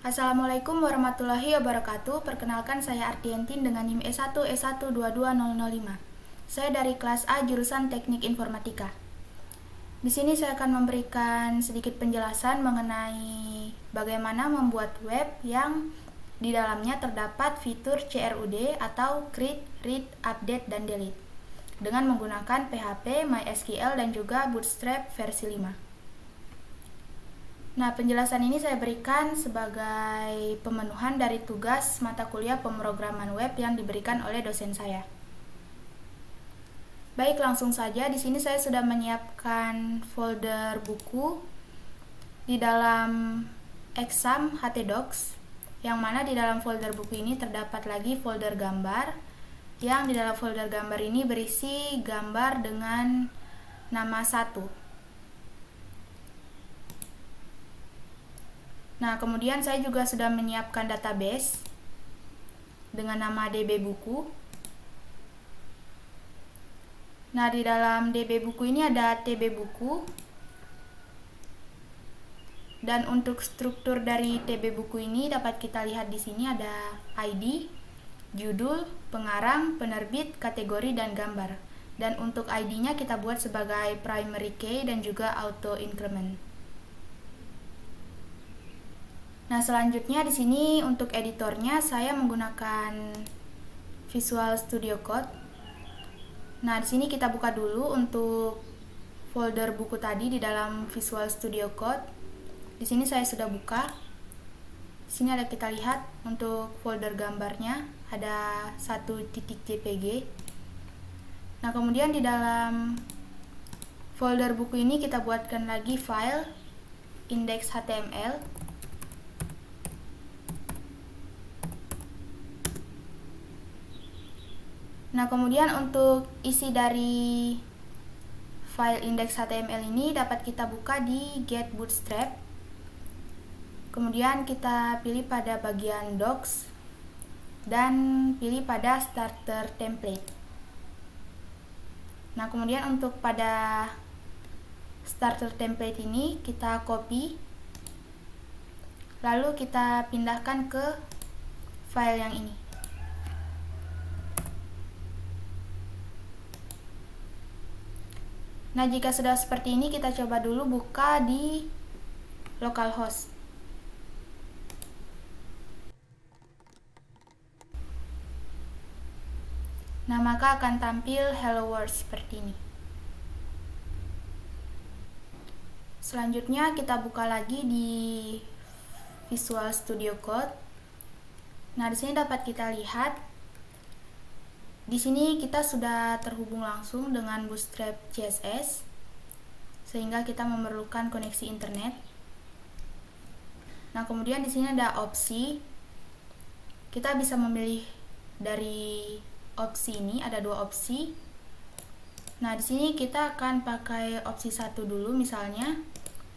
Assalamualaikum warahmatullahi wabarakatuh. Perkenalkan, saya Ardientin dengan NIM E1 S1 22005. Saya dari kelas A jurusan Teknik Informatika. Di sini saya akan memberikan sedikit penjelasan mengenai bagaimana membuat web yang di dalamnya terdapat fitur CRUD atau Create, Read, Update, dan Delete dengan menggunakan PHP, MySQL, dan juga Bootstrap versi 5. Nah, penjelasan ini saya berikan sebagai pemenuhan dari tugas mata kuliah pemrograman web yang diberikan oleh dosen saya. Baik, langsung saja. Di sini saya sudah menyiapkan folder buku di dalam exam htdocs, yang mana di dalam folder buku ini terdapat lagi folder gambar, yang di dalam folder gambar ini berisi gambar dengan nama 1. Nah, kemudian saya juga sudah menyiapkan database dengan nama DB buku. Nah, di dalam DB buku ini ada TB buku. Dan untuk struktur dari TB buku ini dapat kita lihat di sini ada ID, judul, pengarang, penerbit, kategori, dan gambar. Dan untuk ID-nya kita buat sebagai primary key dan juga auto increment. Nah, selanjutnya di sini untuk editornya saya menggunakan Visual Studio Code. Nah, di sini kita buka dulu untuk folder buku tadi di dalam Visual Studio Code. Di sini saya sudah buka. Di sini ada kita lihat untuk folder gambarnya ada 1.jpg. Nah, kemudian di dalam folder buku ini kita buatkan lagi file index.html. Nah, kemudian untuk isi dari file index.html ini dapat kita buka di Get Bootstrap. Kemudian kita pilih pada bagian Docs dan pilih pada Starter Template. Nah, kemudian untuk pada Starter Template ini kita copy, lalu kita pindahkan ke file yang ini. Nah, jika sudah seperti ini, kita coba dulu buka di localhost. Nah, maka akan tampil hello world seperti ini. Selanjutnya kita buka lagi di Visual Studio Code. Nah, di sini dapat kita lihat di sini kita sudah terhubung langsung dengan Bootstrap CSS, sehingga kita memerlukan koneksi internet. Nah, kemudian di sini ada opsi. Kita bisa memilih dari opsi ini, ada 2 opsi. Nah, di sini kita akan pakai opsi 1 dulu misalnya.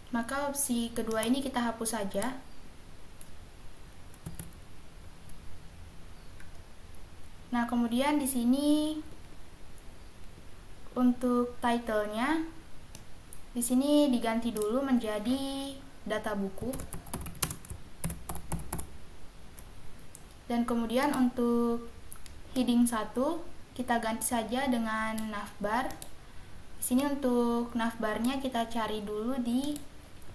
Maka opsi kedua ini kita hapus saja. Nah, kemudian di sini untuk title-nya di sini diganti dulu menjadi data buku. Dan kemudian untuk heading 1 kita ganti saja dengan navbar. Di sini untuk navbarnya kita cari dulu di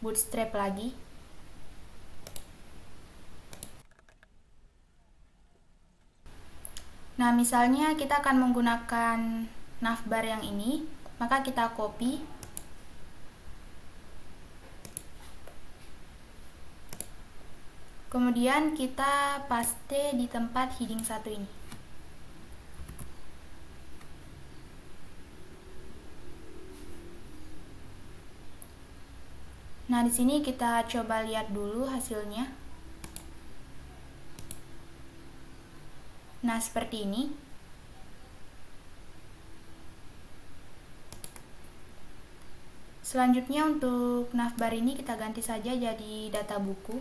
Bootstrap lagi. Nah, misalnya kita akan menggunakan navbar yang ini, maka kita copy. Kemudian kita paste di tempat heading 1 ini. Nah, di sini kita coba lihat dulu hasilnya. Nah, seperti ini. Selanjutnya untuk navbar ini kita ganti saja jadi data buku.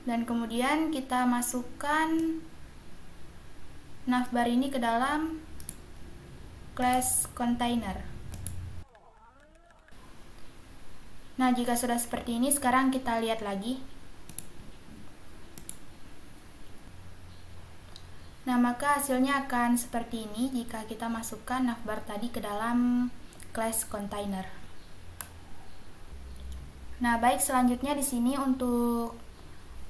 Dan kemudian kita masukkan navbar ini ke dalam class container. Nah, jika sudah seperti ini, sekarang kita lihat lagi. Nah, maka hasilnya akan seperti ini jika kita masukkan navbar tadi ke dalam class container. Nah, baik, selanjutnya di sini untuk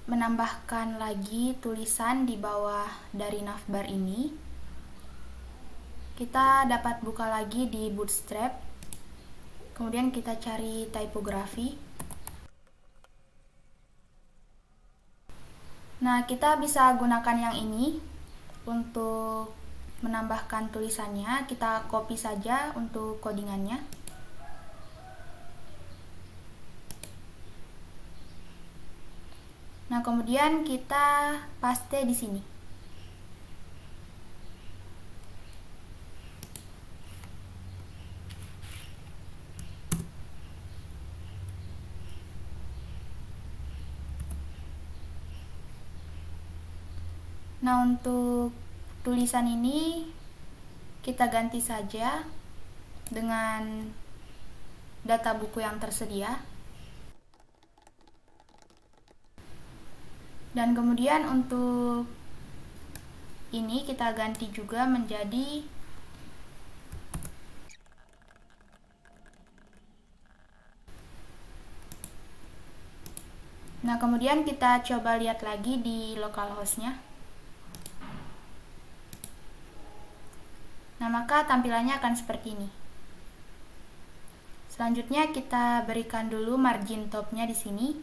menambahkan lagi tulisan di bawah dari navbar ini, kita dapat buka lagi di Bootstrap. Kemudian kita cari typography. Nah, kita bisa gunakan yang ini untuk menambahkan tulisannya. Kita copy saja untuk codingannya. Nah, kemudian kita paste di sini. Nah, untuk tulisan ini kita ganti saja dengan data buku yang tersedia. Dan kemudian untuk ini kita ganti juga menjadi Nah, kemudian kita coba lihat lagi di localhost-nya. Nah, maka tampilannya akan seperti ini. Selanjutnya kita berikan dulu margin top-nya di sini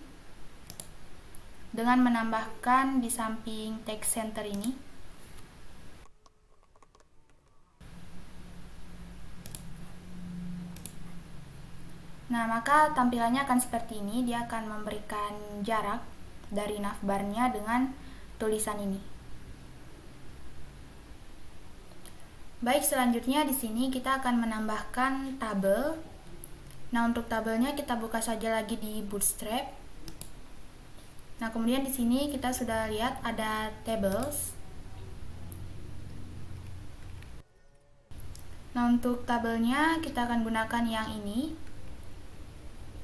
dengan menambahkan di samping text center ini. Nah, maka tampilannya akan seperti ini. Dia akan memberikan jarak dari navbarnya dengan tulisan ini. Baik, selanjutnya di sini kita akan menambahkan tabel. Nah, untuk tabelnya kita buka saja lagi di Bootstrap. Nah, kemudian di sini kita sudah lihat ada tables. Nah, untuk tabelnya kita akan gunakan yang ini.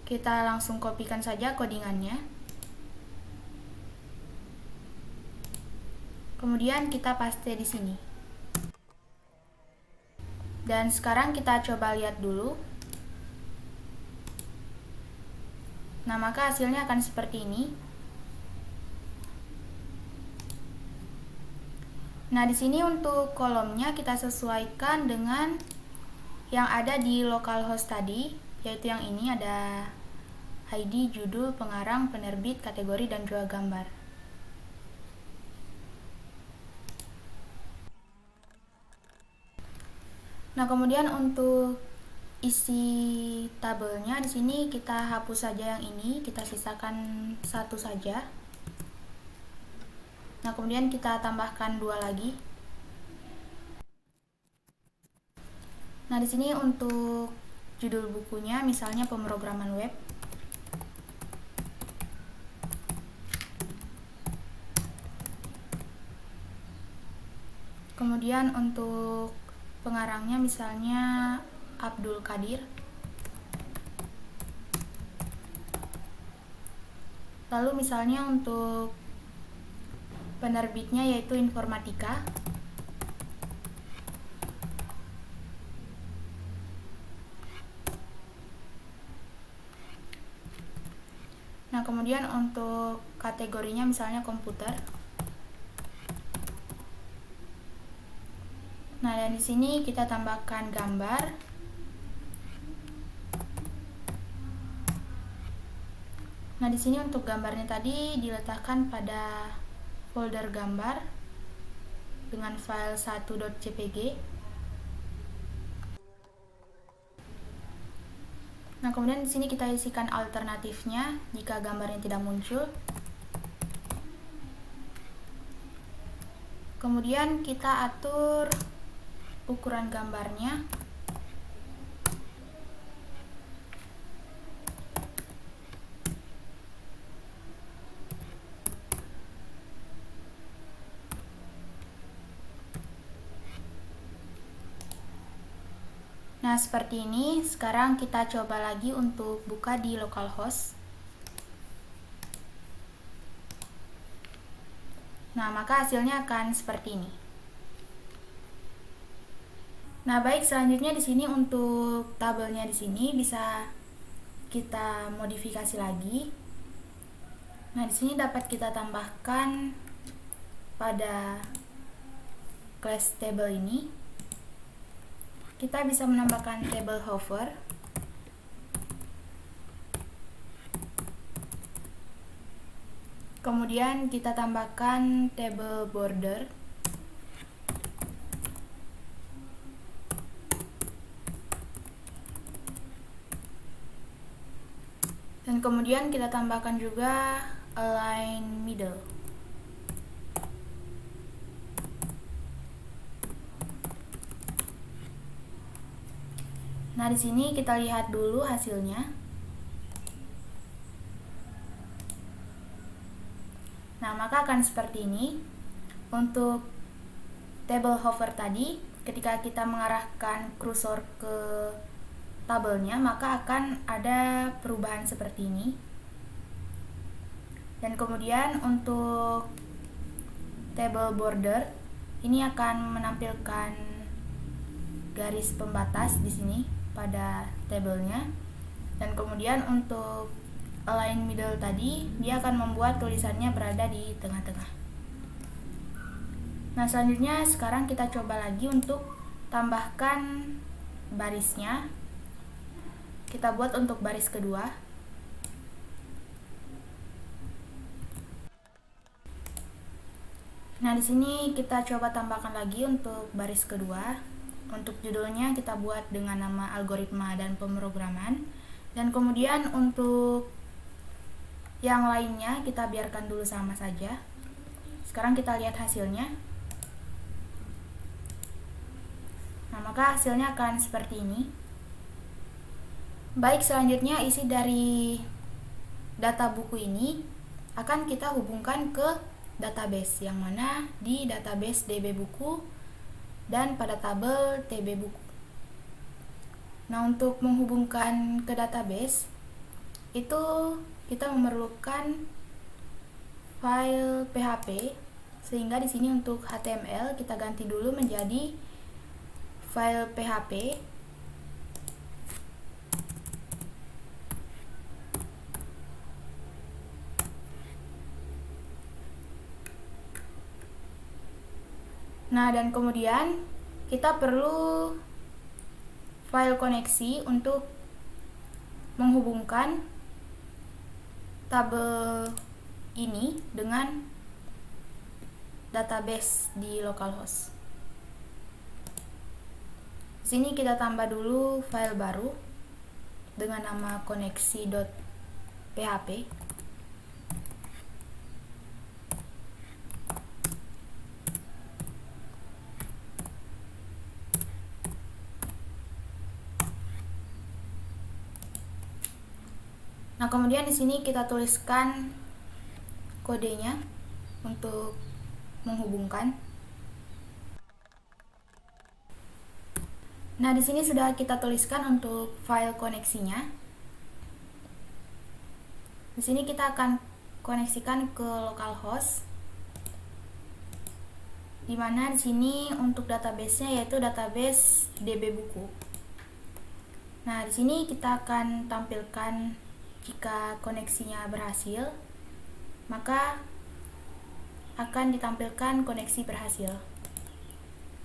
Kita langsung kopikan saja codingannya. Kemudian kita paste di sini. Dan sekarang kita coba lihat dulu. Nah, maka hasilnya akan seperti ini. Nah, di sini untuk kolomnya kita sesuaikan dengan yang ada di localhost tadi, yaitu yang ini ada ID, judul, pengarang, penerbit, kategori, dan juga gambar. Nah, kemudian untuk isi tabelnya di sini kita hapus saja yang ini, kita sisakan satu saja. Nah, kemudian kita tambahkan dua lagi. Nah, di sini untuk judul bukunya misalnya pemrograman web. Kemudian untuk pengarangnya misalnya Abdul Qadir. Lalu misalnya untuk penerbitnya yaitu Informatika. Nah, kemudian untuk kategorinya misalnya komputer. Nah, dan di sini kita tambahkan gambar. Nah, di sini untuk gambarnya tadi diletakkan pada folder gambar dengan file 1.jpg. Nah, kemudian di sini kita isikan alternatifnya jika gambarnya tidak muncul. Kemudian kita atur ukuran gambarnya. Nah, seperti ini. Sekarang kita coba lagi untuk buka di localhost. Nah, maka hasilnya akan seperti ini. Nah, baik, selanjutnya di sini untuk tabelnya di sini bisa kita modifikasi lagi. Nah, di sini dapat kita tambahkan pada class table ini. Kita bisa menambahkan table hover. Kemudian kita tambahkan table border. Dan kemudian kita tambahkan juga align middle. Nah, di sini kita lihat dulu hasilnya. Nah, maka akan seperti ini. Untuk table hover tadi, ketika kita mengarahkan kursor ke tabelnya, maka akan ada perubahan seperti ini. Dan kemudian untuk table border, ini akan menampilkan garis pembatas di sini pada tabelnya. Dan kemudian untuk align middle tadi, dia akan membuat tulisannya berada di tengah-tengah. Nah, selanjutnya sekarang kita coba lagi untuk tambahkan barisnya. Kita buat untuk baris kedua. Nah, di sini kita coba tambahkan lagi untuk baris kedua. Untuk judulnya kita buat dengan nama algoritma dan pemrograman. Dan kemudian untuk yang lainnya kita biarkan dulu sama saja. Sekarang kita lihat hasilnya. Nah, maka hasilnya akan seperti ini. Baik, selanjutnya isi dari data buku ini akan kita hubungkan ke database, yang mana di database DB buku dan pada tabel TB buku. Nah, untuk menghubungkan ke database itu kita memerlukan file PHP, sehingga di sini untuk HTML kita ganti dulu menjadi file PHP. Nah, dan kemudian kita perlu file koneksi untuk menghubungkan tabel ini dengan database di localhost. Di sini kita tambah dulu file baru dengan nama koneksi.php. Nah, kemudian di sini kita tuliskan kodenya untuk menghubungkan. Nah, di sini sudah kita tuliskan untuk file koneksinya. Di sini kita akan koneksikan ke localhost, di mana di sini untuk database-nya yaitu database DB buku. Nah, di sini kita akan tampilkan jika koneksinya berhasil, maka akan ditampilkan koneksi berhasil.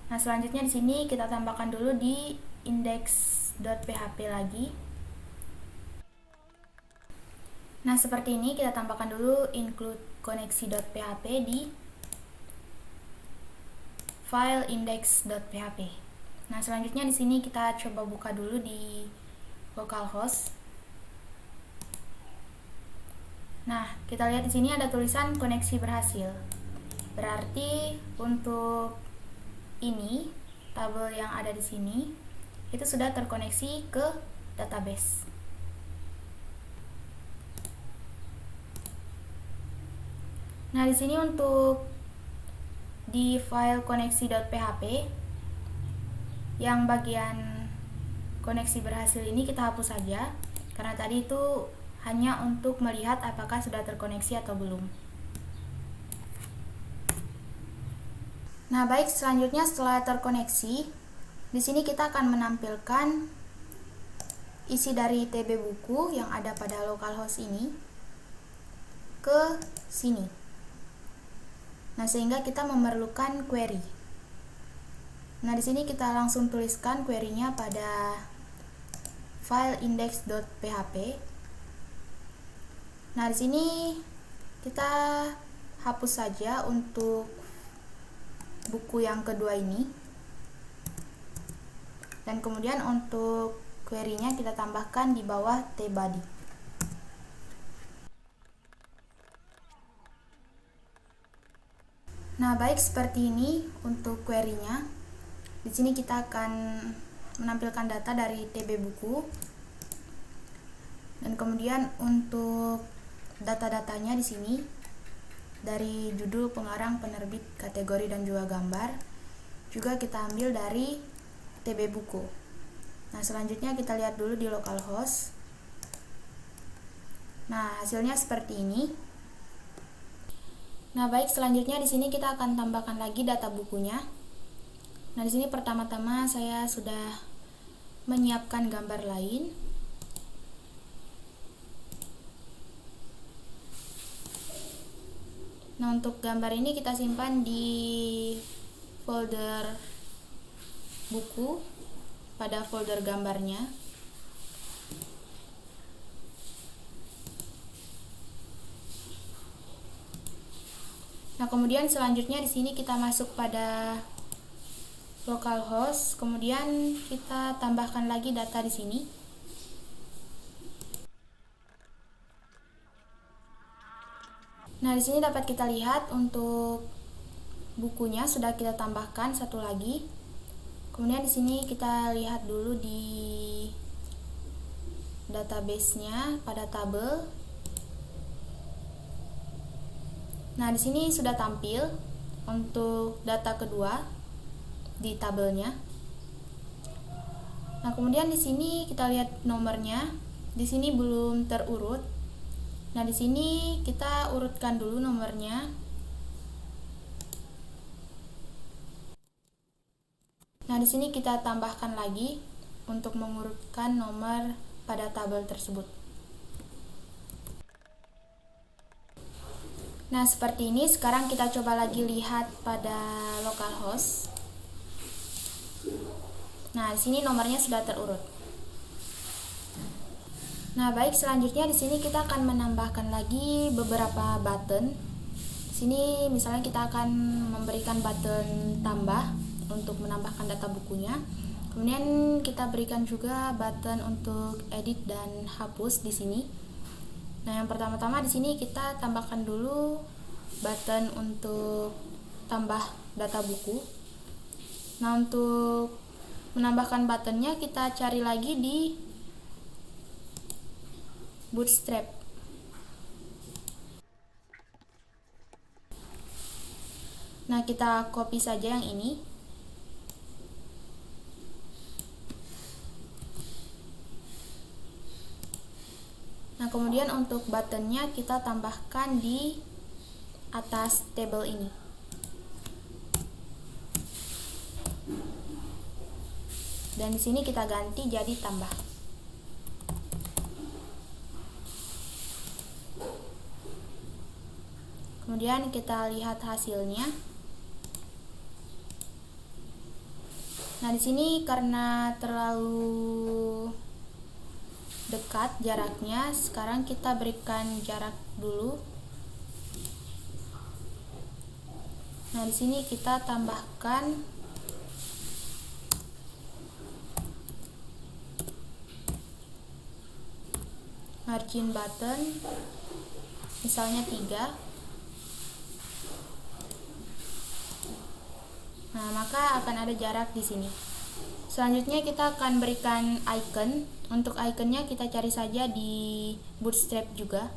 Nah, selanjutnya di sini kita tambahkan dulu di index.php lagi. Nah, seperti ini kita tambahkan dulu include koneksi.php di file index.php. Nah, selanjutnya di sini kita coba buka dulu di localhost. Nah, kita lihat di sini ada tulisan koneksi berhasil. Berarti untuk ini, tabel yang ada di sini itu sudah terkoneksi ke database. Nah, di sini untuk di file koneksi.php yang bagian koneksi berhasil ini kita hapus saja, karena tadi itu hanya untuk melihat apakah sudah terkoneksi atau belum. Nah, baik, selanjutnya setelah terkoneksi, di sini kita akan menampilkan isi dari TB buku yang ada pada localhost ini ke sini. Nah, sehingga kita memerlukan query. Nah, di sini kita langsung tuliskan query-nya pada file index.php. Nah, di sini kita hapus saja untuk buku yang kedua ini. Dan kemudian untuk query-nya kita tambahkan di bawah tbody. Nah, baik, seperti ini untuk query-nya. Di sini kita akan menampilkan data dari TB buku. Dan kemudian untuk data-datanya di sini dari judul, pengarang, penerbit, kategori, dan juga gambar juga kita ambil dari TB buku. Nah, selanjutnya kita lihat dulu di localhost. Nah, hasilnya seperti ini. Nah, baik, selanjutnya di sini kita akan tambahkan lagi data bukunya. Nah, di sini pertama-tama saya sudah menyiapkan gambar lain. Nah, untuk gambar ini kita simpan di folder buku pada folder gambarnya. Nah, kemudian selanjutnya di sini kita masuk pada localhost, kemudian kita tambahkan lagi data di sini. Nah, di sini dapat kita lihat untuk bukunya sudah kita tambahkan satu lagi. Kemudian di sini kita lihat dulu di database-nya pada tabel. Nah, di sini sudah tampil untuk data kedua di tabelnya. Nah, kemudian di sini kita lihat nomornya. Di sini belum terurut. Nah, di sini kita urutkan dulu nomornya. Nah, di sini kita tambahkan lagi untuk mengurutkan nomor pada tabel tersebut. Nah, seperti ini. Sekarang kita coba lagi lihat pada localhost. Nah, di sini nomornya sudah terurut. Nah, baik, selanjutnya di sini kita akan menambahkan lagi beberapa button. Di sini misalnya kita akan memberikan button tambah untuk menambahkan data bukunya. Kemudian kita berikan juga button untuk edit dan hapus di sini. Nah, yang pertama-tama di sini kita tambahkan dulu button untuk tambah data buku. Nah, untuk menambahkan buttonnya kita cari lagi di Bootstrap. Nah, kita copy saja yang ini. Nah, kemudian untuk buttonnya kita tambahkan di atas tabel ini. Dan di sini kita ganti jadi tambah. Kemudian kita lihat hasilnya. Nah, di sini karena terlalu dekat jaraknya, sekarang kita berikan jarak dulu. Nah, di sini kita tambahkan margin button misalnya 3. Nah, maka akan ada jarak di sini. Selanjutnya kita akan berikan icon. Untuk iconnya kita cari saja di Bootstrap juga.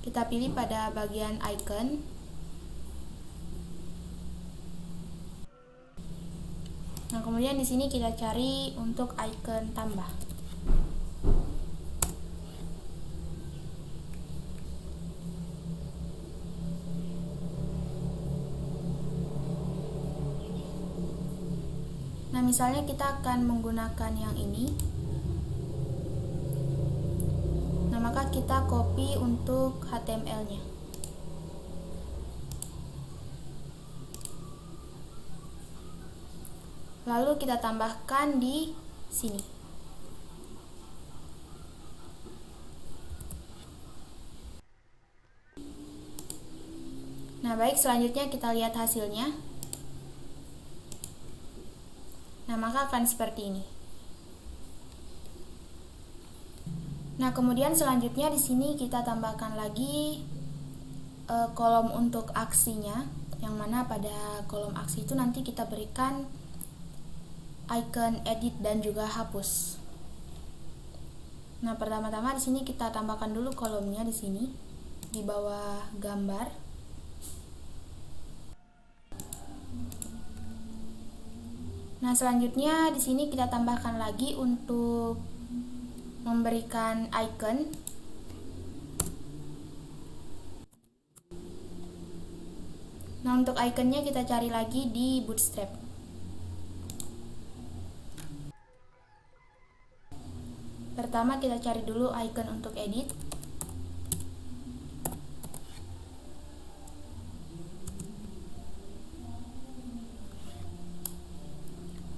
Kita pilih pada bagian icon. Nah, kemudian di sini kita cari untuk icon tambah. Nah, misalnya kita akan menggunakan yang ini. Nah, maka kita copy untuk HTML-nya. Lalu kita tambahkan di sini. Nah, baik, selanjutnya kita lihat hasilnya. Nah, maka akan seperti ini. Nah, kemudian selanjutnya di sini kita tambahkan lagi kolom untuk aksinya, yang mana pada kolom aksi itu nanti kita berikan icon edit dan juga hapus. Nah, pertama-tama di sini kita tambahkan dulu kolomnya di sini di bawah gambar. Nah, selanjutnya di sini kita tambahkan lagi untuk memberikan icon. Nah, untuk iconnya kita cari lagi di Bootstrap. Pertama kita cari dulu icon untuk edit.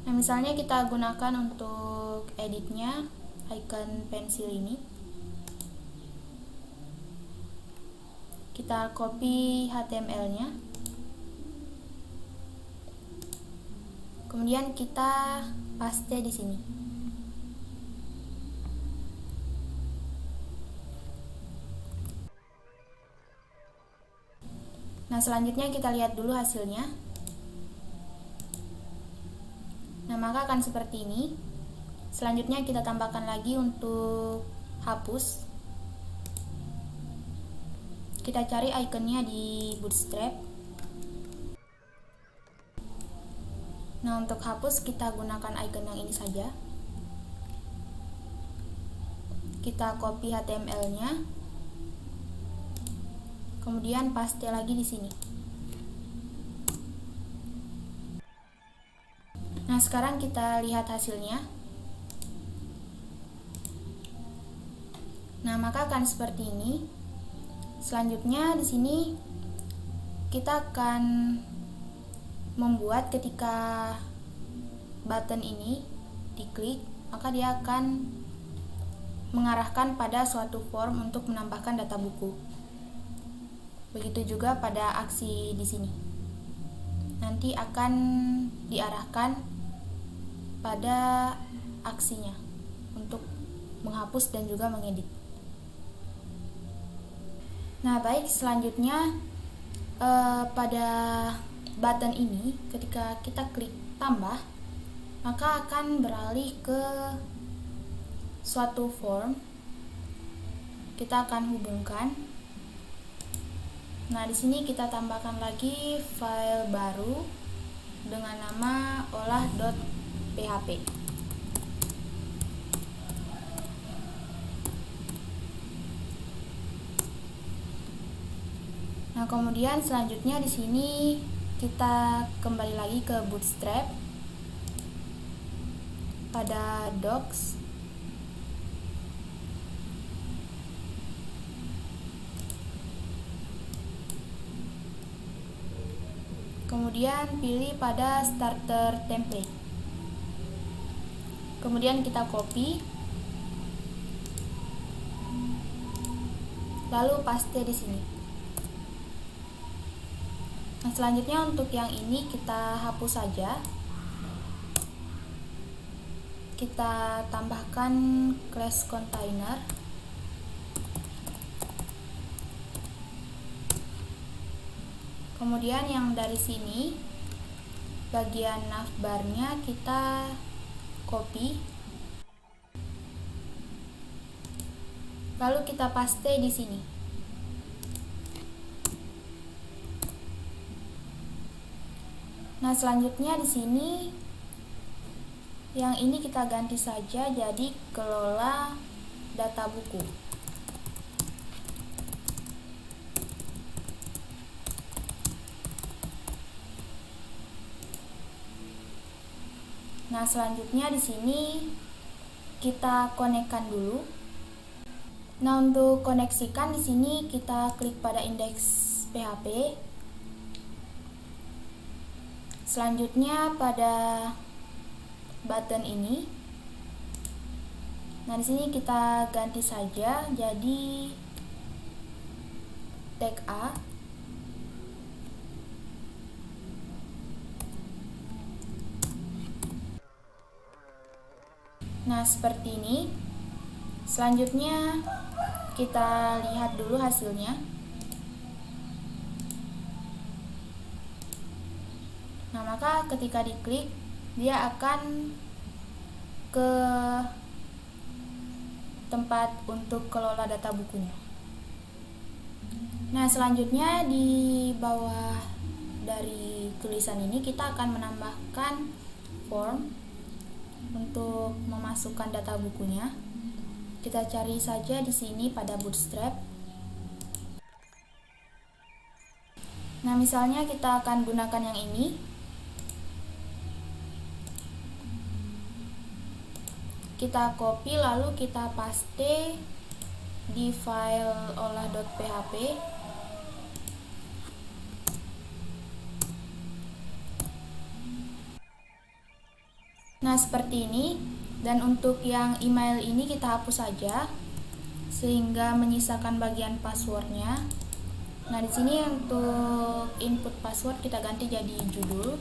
Nah, misalnya kita gunakan untuk editnya icon pensil ini. Kita copy HTML-nya. Kemudian kita paste di sini. Nah, selanjutnya kita lihat dulu hasilnya. Nah, maka akan seperti ini. Selanjutnya kita tambahkan lagi untuk hapus. Kita cari iconnya di Bootstrap. Nah, untuk hapus kita gunakan icon yang ini saja. Kita copy HTML-nya. Kemudian paste lagi di sini. Nah, sekarang kita lihat hasilnya. Nah, maka akan seperti ini. Selanjutnya di sini kita akan membuat ketika button ini diklik, maka dia akan mengarahkan pada suatu form untuk menambahkan data buku. Begitu juga pada aksi di sini. Nanti akan diarahkan pada aksinya untuk menghapus dan juga mengedit. Nah, baik, selanjutnya pada button ini ketika kita klik tambah, maka akan beralih ke suatu form. Kita akan hubungkan. Nah, di sini kita tambahkan lagi file baru dengan nama olah.php. Nah, kemudian selanjutnya di sini kita kembali lagi ke Bootstrap pada docs. Kemudian pilih pada starter template. Kemudian kita copy. Lalu paste di sini. Nah, selanjutnya untuk yang ini kita hapus saja. Kita tambahkan class container. Kemudian yang dari sini bagian navbarnya kita copy. Lalu kita paste di sini. Nah, selanjutnya di sini Yang ini kita ganti saja jadi kelola data buku. Nah, selanjutnya di sini kita konekkan dulu. Nah, untuk koneksikan di sini kita klik pada indeks PHP. Selanjutnya pada button ini. Nah, di sini kita ganti saja jadi tag A. Nah, seperti ini. Selanjutnya kita lihat dulu hasilnya. Nah, maka ketika diklik, dia akan ke tempat untuk kelola data bukunya. Nah, selanjutnya di bawah dari tulisan ini kita akan menambahkan form untuk memasukkan data bukunya. Kita cari saja di sini pada Bootstrap. Nah, misalnya kita akan gunakan yang ini. Kita copy lalu kita paste di file olah.php. Nah, seperti ini. Dan untuk yang email ini kita hapus saja sehingga menyisakan bagian passwordnya. Nah, di sini untuk input password kita ganti jadi judul.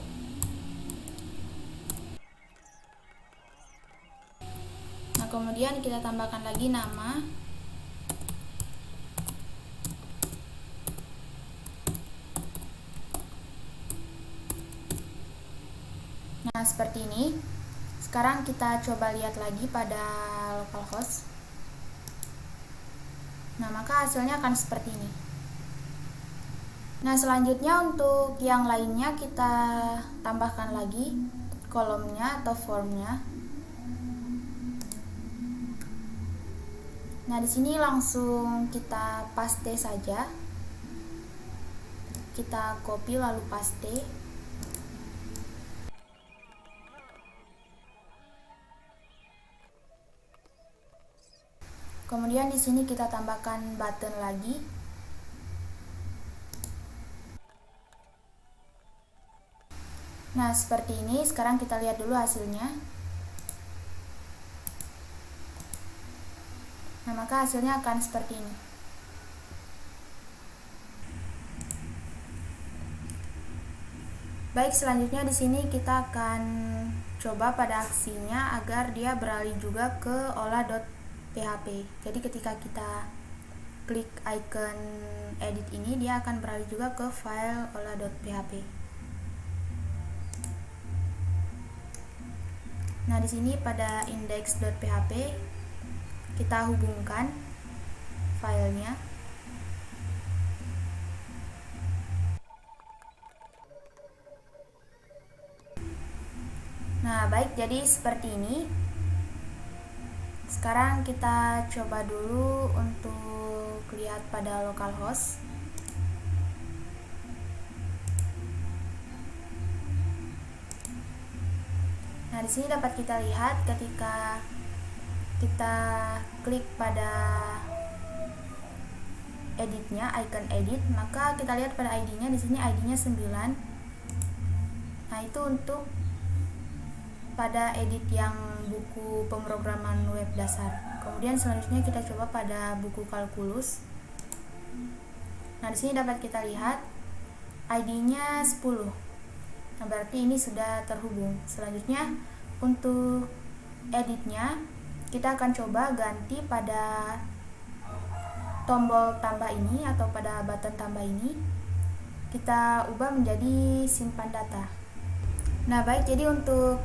Nah, kemudian kita tambahkan lagi nama. Nah, seperti ini. Sekarang kita coba lihat lagi pada localhost. Nah, maka hasilnya akan seperti ini. Nah, selanjutnya untuk yang lainnya kita tambahkan lagi kolomnya atau formnya. Nah, di sini langsung kita paste saja. Kita copy lalu paste. Kemudian di sini kita tambahkan button lagi. Nah, seperti ini. Sekarang kita lihat dulu hasilnya. Nah, maka hasilnya akan seperti ini. Baik, selanjutnya di sini kita akan coba pada aksinya agar dia beralih juga ke olah.php. Jadi ketika kita klik icon edit ini, dia akan beralih juga ke file olah.php. Nah, di sini pada index.php kita hubungkan filenya. Nah, baik, jadi seperti ini. Sekarang kita coba dulu untuk lihat pada localhost. Nah, di sini dapat kita lihat ketika kita klik pada editnya, icon edit, maka kita lihat pada ID-nya. Di sini ID-nya 9. Nah, itu untuk pada edit yang buku pemrograman web dasar. Kemudian selanjutnya kita coba pada buku kalkulus. Nah, di sini dapat kita lihat ID-nya 10. Nah, berarti ini sudah terhubung. Selanjutnya untuk editnya kita akan coba ganti pada tombol tambah ini atau pada button tambah ini. Kita ubah menjadi simpan data. Nah, baik, jadi untuk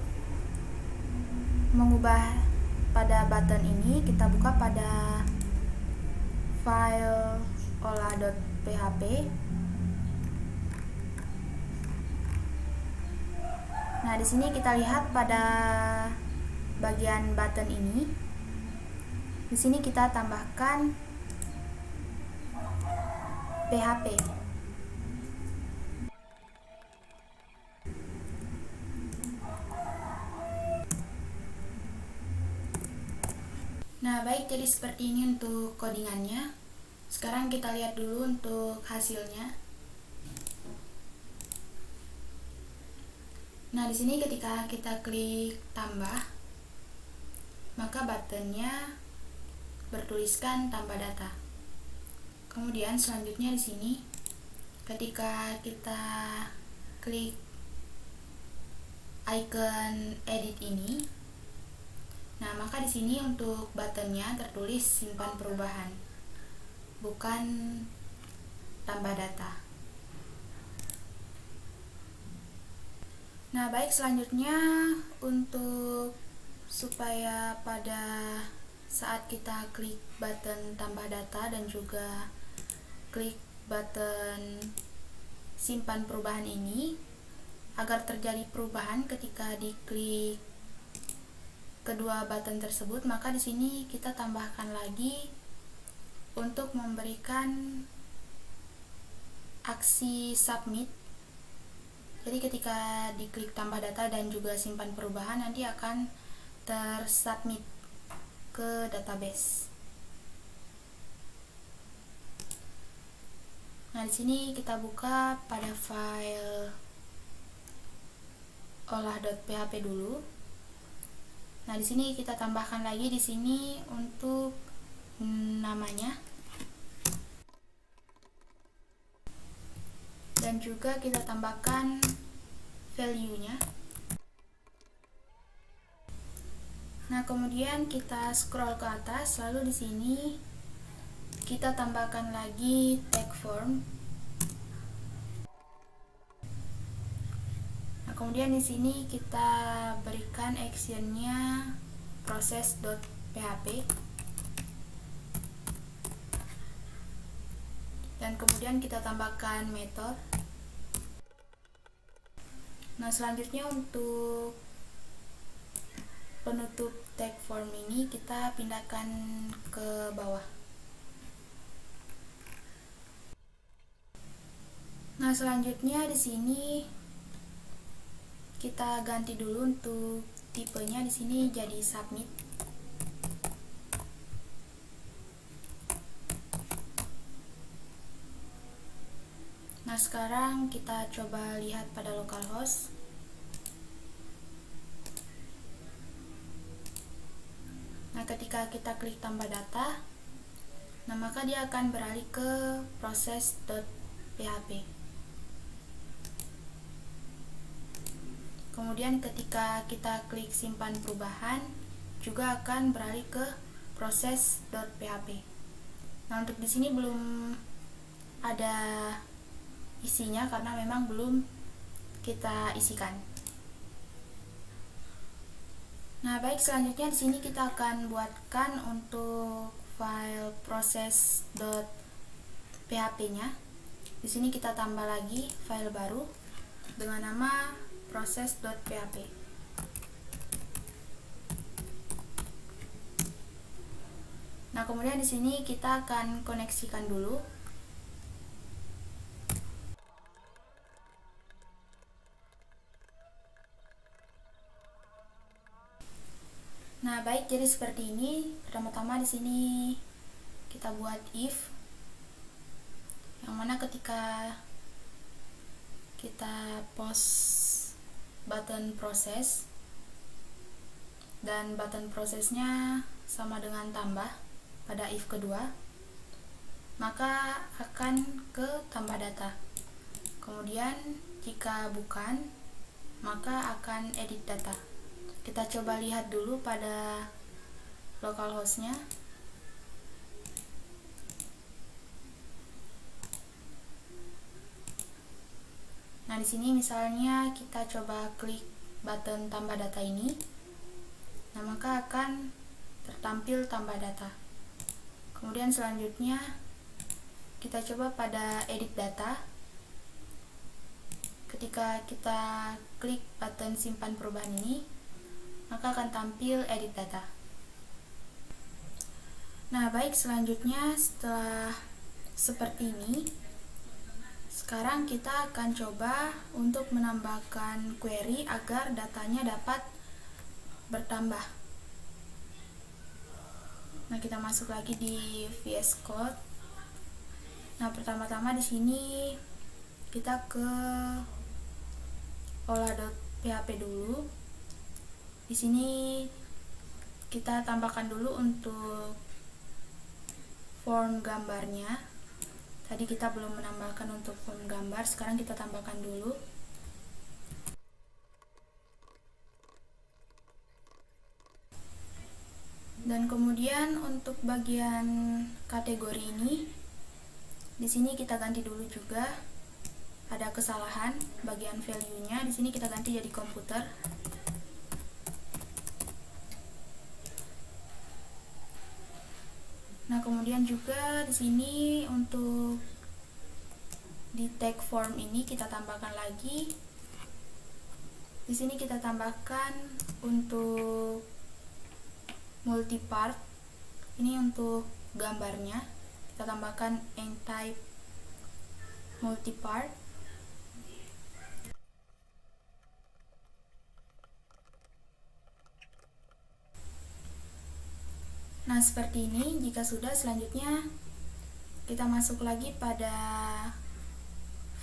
mengubah pada button ini kita buka pada file olah.php. Nah, di sini kita lihat pada bagian button ini. Di sini kita tambahkan PHP. Nah, baik, jadi seperti ini untuk codingannya. Sekarang kita lihat dulu untuk hasilnya. Nah, di sini ketika kita klik tambah, maka buttonnya bertuliskan tambah data. Kemudian selanjutnya di sini ketika kita klik icon edit ini, nah maka di sini untuk buttonnya tertulis simpan perubahan, bukan tambah data. Nah, baik, selanjutnya untuk supaya pada saat kita klik button tambah data dan juga klik button simpan perubahan ini, agar terjadi perubahan ketika diklik kedua button tersebut, maka di sini kita tambahkan lagi untuk memberikan aksi submit. Jadi ketika diklik tambah data dan juga simpan perubahan, nanti akan tersubmit ke database. Nah, di sini kita buka pada file olah.php dulu. Nah, di sini kita tambahkan lagi di sini untuk namanya. Dan juga kita tambahkan value-nya. Nah, kemudian kita scroll ke atas, lalu di sini kita tambahkan lagi tag form. Nah, kemudian di sini kita berikan action-nya process.php. Dan kemudian kita tambahkan method. Nah, selanjutnya untuk penutup tag form ini kita pindahkan ke bawah. Nah, selanjutnya di sini kita ganti dulu untuk tipenya, di sini jadi submit. Nah, sekarang kita coba lihat pada localhost. Nah, ketika kita klik tambah data, nah maka dia akan beralih ke process.php. Kemudian ketika kita klik simpan perubahan, juga akan beralih ke process.php. Nah, untuk di sini belum ada isinya karena memang belum kita isikan. Nah, baik, selanjutnya di sini kita akan buatkan untuk file process.php-nya. Di sini kita tambah lagi file baru dengan nama process.php. Nah, kemudian di sini kita akan koneksikan dulu. Nah, baik, jadi seperti ini. Pertama-tama di sini kita buat if, yang mana ketika kita post button proses dan button prosesnya sama dengan tambah pada if kedua, maka akan ke tambah data. Kemudian jika bukan, maka akan edit data. Kita coba lihat dulu pada localhost-nya. Nah, di sini misalnya kita coba klik button tambah data ini, nah maka akan tertampil tambah data. Kemudian selanjutnya kita coba pada edit data. Ketika kita klik button simpan perubahan ini, maka akan tampil edit data. Nah, baik, selanjutnya setelah seperti ini, sekarang kita akan coba untuk menambahkan query agar datanya dapat bertambah. Nah, kita masuk lagi di VS Code. Nah, pertama-tama di sini kita ke olah.php dulu. Di sini kita tambahkan dulu untuk form gambarnya. Tadi kita belum menambahkan untuk form gambar, sekarang kita tambahkan dulu. Dan kemudian untuk bagian kategori ini, di sini kita ganti dulu juga. Ada kesalahan bagian value-nya, di sini kita ganti jadi komputer. Nah, kemudian juga di sini untuk di tag form ini kita tambahkan lagi. Di sini kita tambahkan untuk multipart. Ini untuk gambarnya. Kita tambahkan type multipart. Nah, seperti ini. Jika sudah, selanjutnya kita masuk lagi pada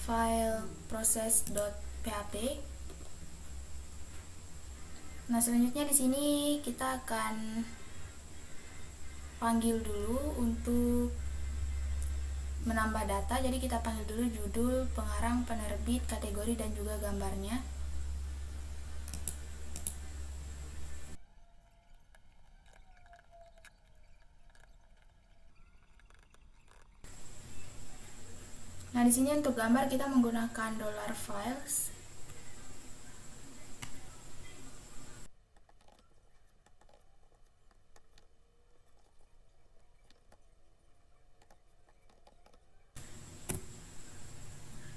file process.php. Nah, selanjutnya di sini kita akan panggil dulu untuk menambah data. Jadi kita panggil dulu judul, pengarang, penerbit, kategori, dan juga gambarnya. Nah, di sini untuk gambar kita menggunakan $files.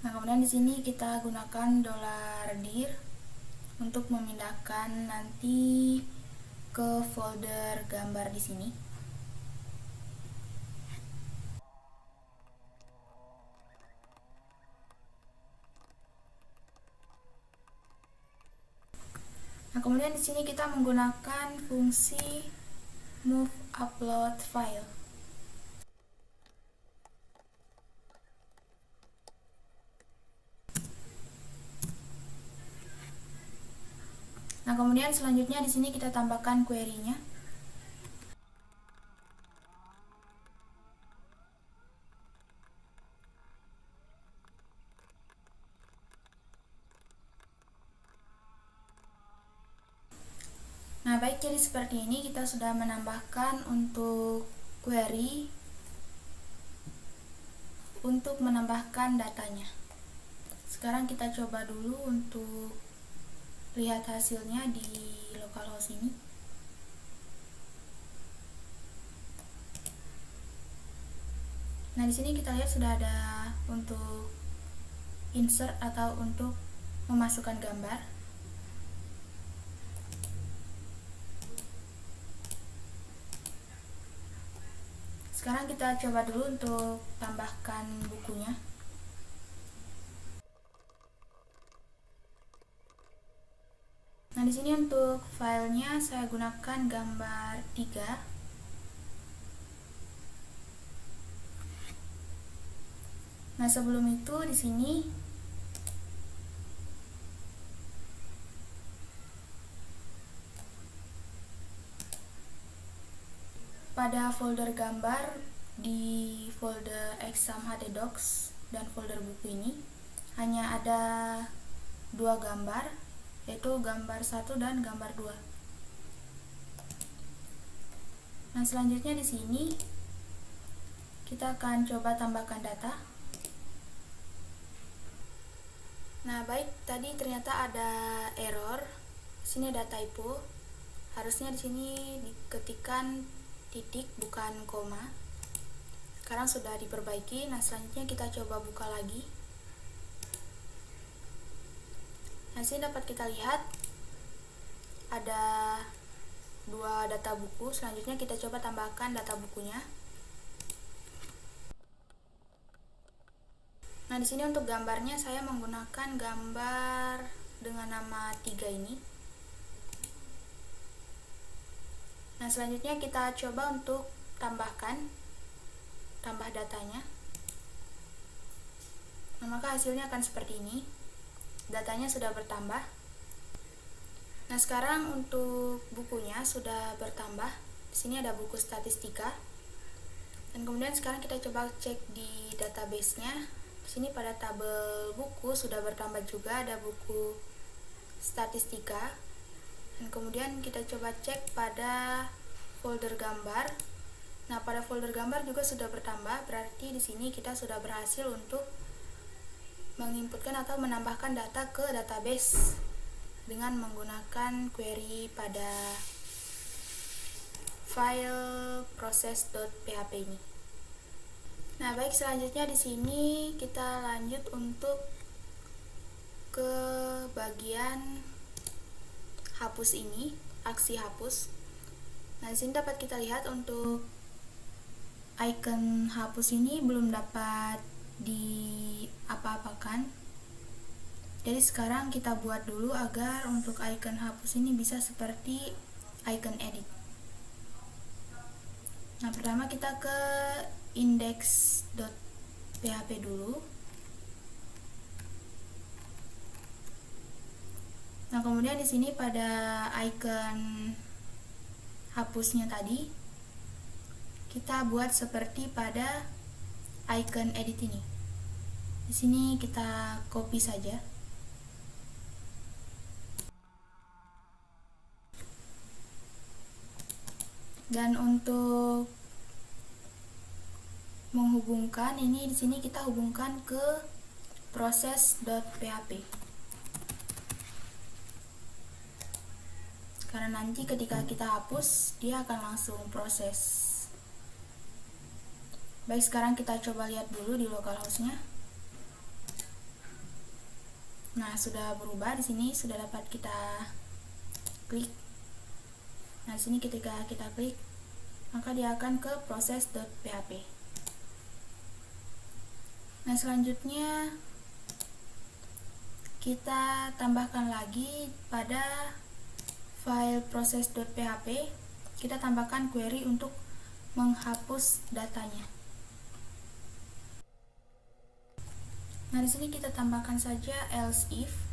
Nah, kemudian di sini kita gunakan $dir untuk memindahkan nanti ke folder gambar di sini. Nah, kemudian di sini kita menggunakan fungsi move upload file. Nah, kemudian selanjutnya di sini kita tambahkan query-nya. Nah, baik, jadi seperti ini kita sudah menambahkan untuk query untuk menambahkan datanya. Sekarang kita coba dulu untuk lihat hasilnya di localhost ini. Nah, di sini kita lihat sudah ada untuk insert atau untuk memasukkan gambar. Sekarang kita coba dulu untuk tambahkan bukunya. Nah, di sini untuk filenya saya gunakan gambar 3. Nah, sebelum itu di sini pada folder gambar di folder exam htdocs dan folder buku ini hanya ada 2 gambar, yaitu gambar 1 dan gambar 2. Nah, selanjutnya di sini kita akan coba tambahkan data. Nah, baik, tadi ternyata ada error. Di sini ada typo. Harusnya di sini diketikkan titik bukan koma. Sekarang sudah diperbaiki. Nah, selanjutnya kita coba buka lagi. Nah, sini dapat kita lihat ada 2 data buku. Selanjutnya kita coba tambahkan data bukunya. Nah, di sini untuk gambarnya saya menggunakan gambar dengan nama 3 ini. Nah, selanjutnya kita coba untuk tambah datanya. Nah, maka hasilnya akan seperti ini. Datanya sudah bertambah. Nah, sekarang untuk bukunya sudah bertambah. Di sini ada buku statistika. Dan kemudian sekarang kita coba cek di database-nya. Di sini pada tabel buku sudah bertambah juga, ada buku statistika. Dan kemudian kita coba cek pada folder gambar. Nah, pada folder gambar juga sudah bertambah, berarti di sini kita sudah berhasil untuk menginputkan atau menambahkan data ke database dengan menggunakan query pada file process.php ini. Nah, baik, selanjutnya di sini kita lanjut untuk ke bagian hapus ini, aksi hapus. Nah, di sini dapat kita lihat untuk icon hapus ini belum dapat diapa-apakan. Jadi sekarang kita buat dulu agar untuk icon hapus ini bisa seperti icon edit. Nah, pertama kita ke index.php dulu. Nah, kemudian di sini pada icon hapusnya tadi kita buat seperti pada icon edit ini. Di sini kita copy saja. Dan untuk menghubungkan ini, di sini kita hubungkan ke process.php. Karena nanti ketika kita hapus, dia akan langsung proses. Baik, sekarang kita coba lihat dulu di localhost-nya. Nah, sudah berubah. Di sini sudah dapat kita klik. Nah, di sini ketika kita klik, maka dia akan ke process.php. Nah, selanjutnya kita tambahkan lagi pada file process.php. Kita tambahkan query untuk menghapus datanya. Nah, di sini kita tambahkan saja else if.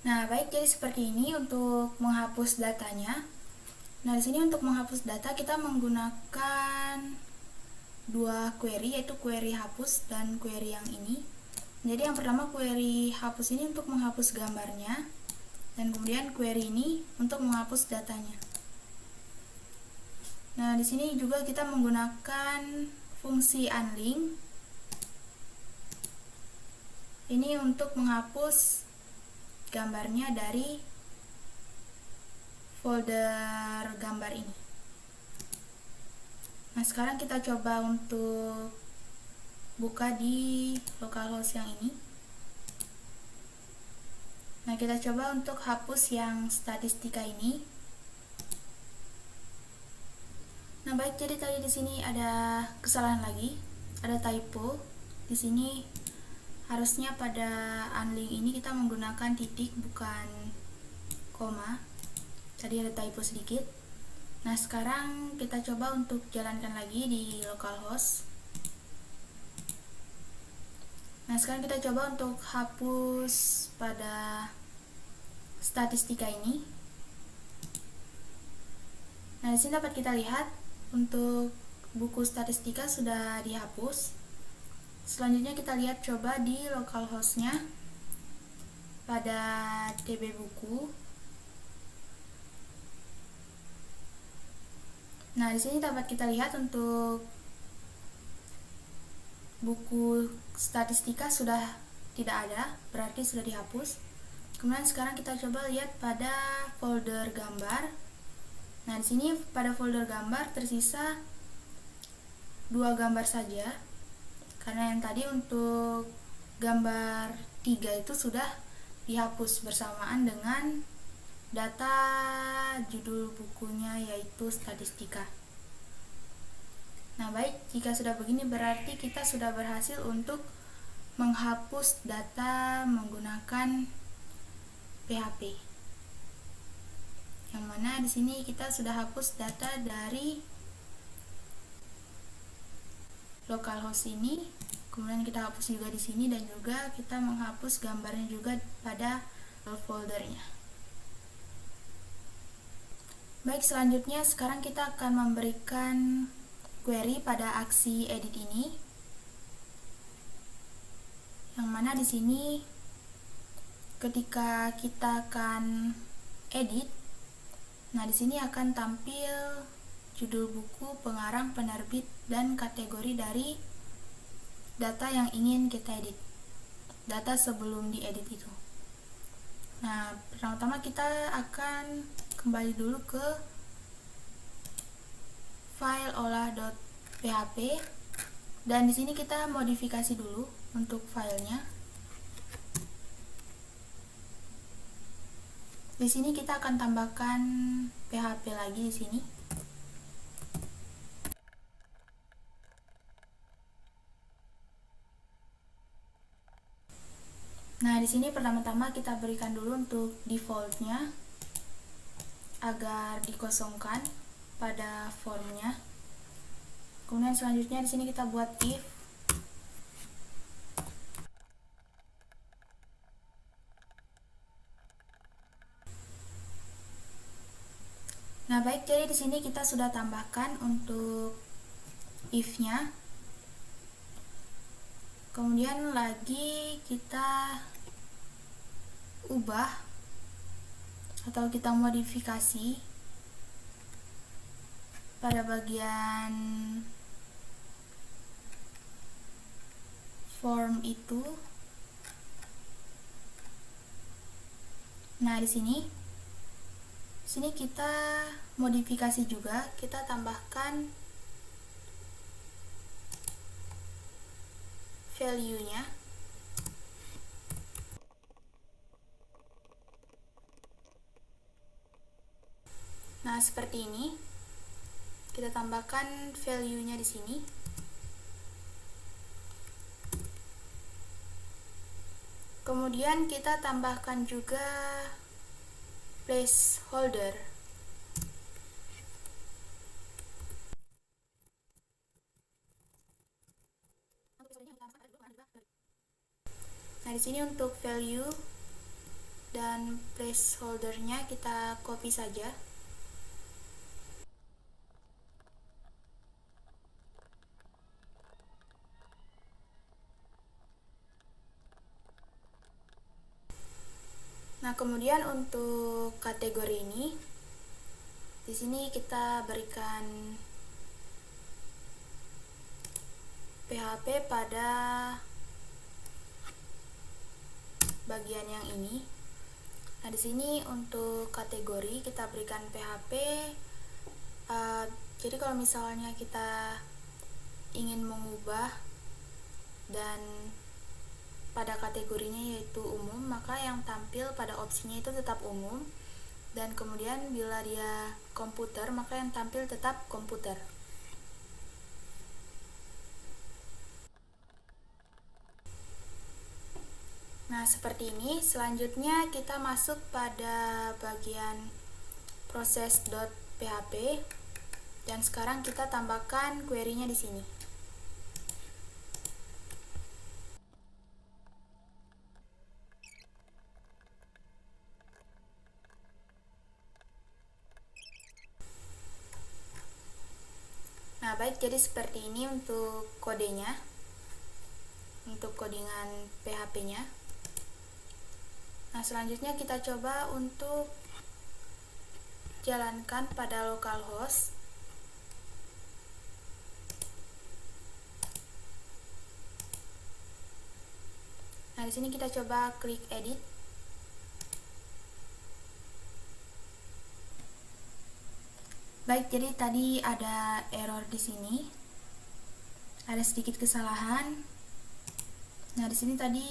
Nah, baik, jadi seperti ini untuk menghapus datanya. Nah, di sini untuk menghapus data kita menggunakan 2 query, yaitu query hapus dan query yang ini. Jadi yang pertama query hapus ini untuk menghapus gambarnya, dan kemudian query ini untuk menghapus datanya. Nah, di sini juga kita menggunakan fungsi unlink. Ini untuk menghapus gambarnya dari folder gambar ini. Nah, sekarang kita coba untuk buka di localhost yang ini. Nah, kita coba untuk hapus yang statistika ini. Nah, baik, jadi tadi di sini ada kesalahan lagi, ada typo. Di sini harusnya pada unlink ini kita menggunakan titik bukan koma. Tadi ada typo sedikit. Nah, sekarang kita coba untuk jalankan lagi di localhost. Nah, sekarang kita coba untuk hapus pada statistika ini. Nah, di sini dapat kita lihat untuk buku statistika sudah dihapus. Selanjutnya kita lihat coba di localhost-nya pada db buku. Nah, di sini dapat kita lihat untuk buku statistika sudah tidak ada, berarti sudah dihapus. Kemudian sekarang kita coba lihat pada folder gambar. Nah, di sini pada folder gambar tersisa 2 gambar saja. Karena yang tadi untuk gambar 3 itu sudah dihapus bersamaan dengan data judul bukunya, yaitu statistika. Nah, baik, jika sudah begini berarti kita sudah berhasil untuk menghapus data menggunakan PHP. Yang mana di sini kita sudah hapus data dari localhost ini, kemudian kita hapus juga di sini, dan juga kita menghapus gambarnya juga pada foldernya. Baik, selanjutnya sekarang kita akan memberikan query pada aksi edit ini, yang mana di sini ketika kita akan edit, nah di sini akan tampil judul buku, pengarang, penerbit, dan kategori dari data yang ingin kita edit, data sebelum diedit itu. Nah, pertama-tama kita akan kembali dulu ke file olah.php, dan di sini kita modifikasi dulu untuk filenya. Di sini kita akan tambahkan PHP lagi di sini. Nah, di sini pertama-tama kita berikan dulu untuk defaultnya agar dikosongkan pada formnya. Kemudian selanjutnya di sini kita buat if. Nah, baik, jadi di sini kita sudah tambahkan untuk if-nya. Kemudian lagi kita ubah atau kita modifikasi pada bagian form itu. Nah, di sini kita modifikasi juga, kita tambahkan value-nya. Nah, seperti ini. Kita tambahkan value-nya di sini. Kemudian kita tambahkan juga placeholder. Nah, di sini untuk value dan placeholdernya kita copy saja. Nah, kemudian untuk kategori ini, di sini kita berikan PHP pada bagian yang ini. Nah, di sini untuk kategori kita berikan PHP. Jadi kalau misalnya kita ingin mengubah dan pada kategorinya yaitu umum, maka yang tampil pada opsinya itu tetap umum, dan kemudian bila dia komputer, maka yang tampil tetap komputer. Nah, seperti ini. Selanjutnya kita masuk pada bagian proses.php, dan sekarang kita tambahkan query-nya di sini. Nah, baik, jadi seperti ini untuk kodenya, untuk codingan PHP-nya. Nah, selanjutnya kita coba untuk jalankan pada localhost. Nah, di sini kita coba klik edit. Baik, jadi tadi ada error di sini. Ada sedikit kesalahan. Nah, di sini tadi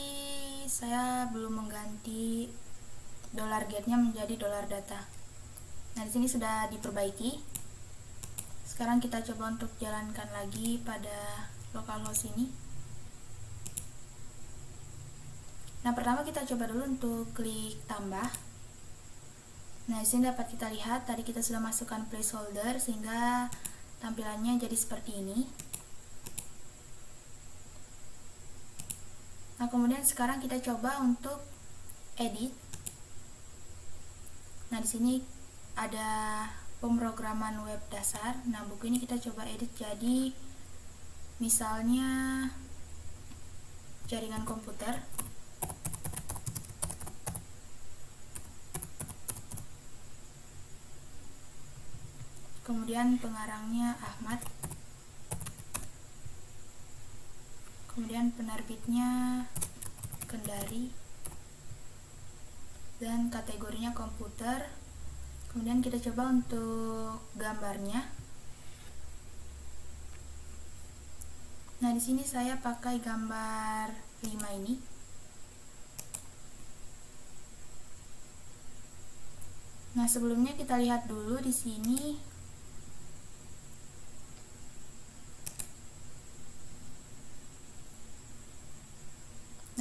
saya belum mengganti dollar get-nya menjadi dollar data. Nah, di sini sudah diperbaiki. Sekarang kita coba untuk jalankan lagi pada localhost ini. Nah, pertama kita coba dulu untuk klik tambah. Nah, di sini dapat kita lihat tadi kita sudah masukkan placeholder sehingga tampilannya jadi seperti ini. Nah, kemudian sekarang kita coba untuk edit. Nah, di sini ada pemrograman web dasar. Nah, buku ini kita coba edit jadi misalnya jaringan komputer. Kemudian pengarangnya Ahmad. Kemudian penerbitnya Kendari. Dan kategorinya komputer. Kemudian kita coba untuk gambarnya. Nah, di sini saya pakai gambar 5 ini. Nah, sebelumnya kita lihat dulu di sini.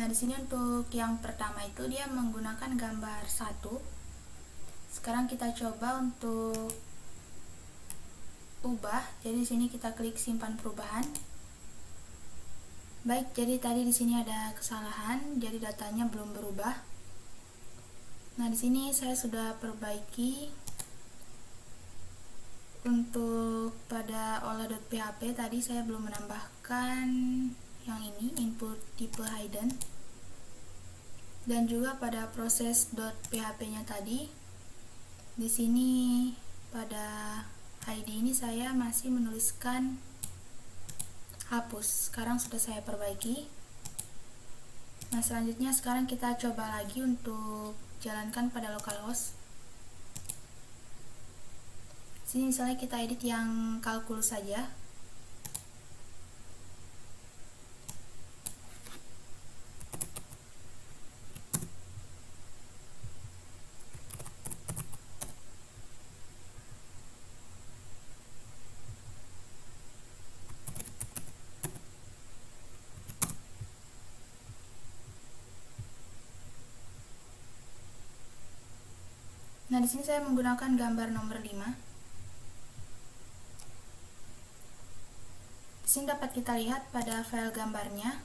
Nah, di sini untuk yang pertama itu dia menggunakan gambar 1. Sekarang kita coba untuk ubah. Jadi di sini kita klik simpan perubahan. Baik, jadi tadi di sini ada kesalahan, jadi datanya belum berubah. Nah, di sini saya sudah perbaiki. Untuk pada ola.php tadi saya belum menambahkan yang ini, input tipe hidden. Dan juga pada proses.php-nya tadi, di sini pada ID ini saya masih menuliskan hapus. Sekarang sudah saya perbaiki. Nah, selanjutnya sekarang kita coba lagi untuk jalankan pada localhost. Sini misalnya kita edit yang kalkulus saja. Nah, di sini saya menggunakan gambar nomor 5. Di sini dapat kita lihat pada file gambarnya.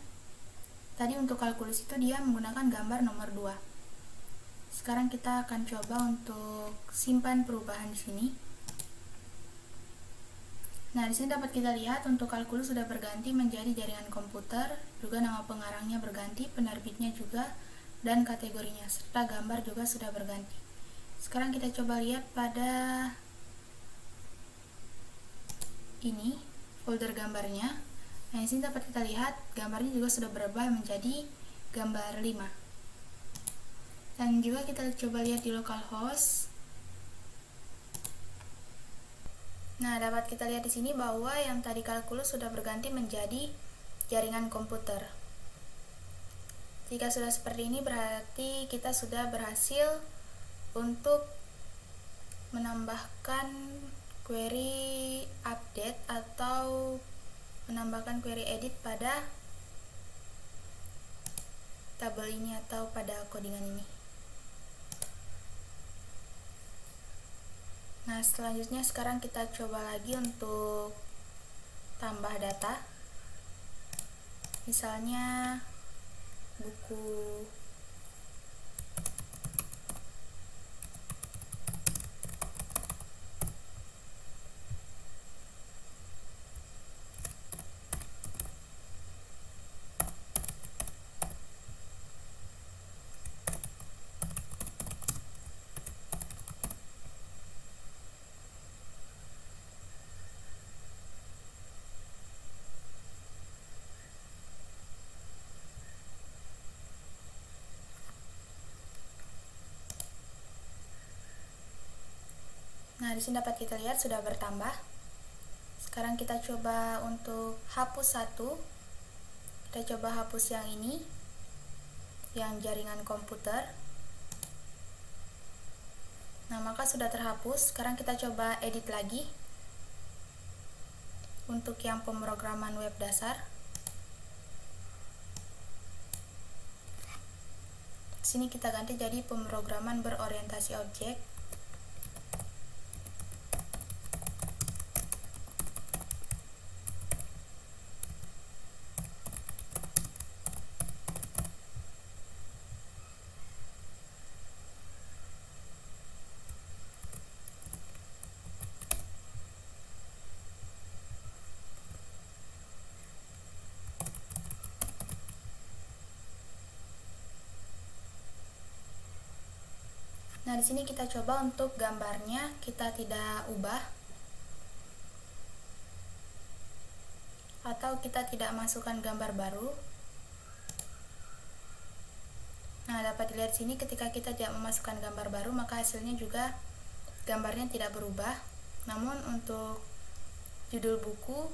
Tadi untuk kalkulus itu dia menggunakan gambar nomor 2. Sekarang kita akan coba untuk simpan perubahan di sini. Nah, di sini dapat kita lihat untuk kalkulus sudah berganti menjadi jaringan komputer, juga nama pengarangnya berganti, penerbitnya juga, dan kategorinya serta gambar juga sudah berganti. Sekarang kita coba lihat pada ini folder gambarnya. Nah, di sini dapat kita lihat gambarnya juga sudah berubah menjadi gambar 5. Dan juga kita coba lihat di localhost. Nah, dapat kita lihat di sini bahwa yang tadi kalkulus sudah berganti menjadi jaringan komputer. Jika sudah seperti ini berarti kita sudah berhasil untuk menambahkan query update atau menambahkan query edit pada tabel ini atau pada codingan ini. Nah, selanjutnya sekarang kita coba lagi untuk tambah data. Misalnya buku Nah, di sini dapat kita lihat sudah bertambah. Sekarang kita coba untuk hapus 1. Kita coba hapus yang ini, yang jaringan komputer. Nah, maka sudah terhapus. Sekarang kita coba edit lagi untuk yang pemrograman web dasar. Sini kita ganti jadi pemrograman berorientasi objek. Nah, di sini kita coba untuk gambarnya kita tidak ubah atau kita tidak masukkan gambar baru. Nah, dapat dilihat sini ketika kita tidak memasukkan gambar baru, maka hasilnya juga gambarnya tidak berubah. Namun untuk judul buku,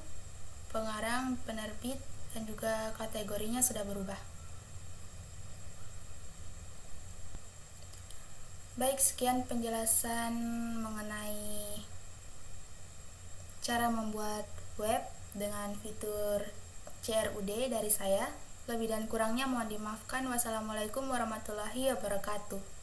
pengarang, penerbit, dan juga kategorinya sudah berubah. Baik, sekian penjelasan mengenai cara membuat web dengan fitur CRUD dari saya. Lebih dan kurangnya mohon dimaafkan. Wassalamualaikum warahmatullahi wabarakatuh.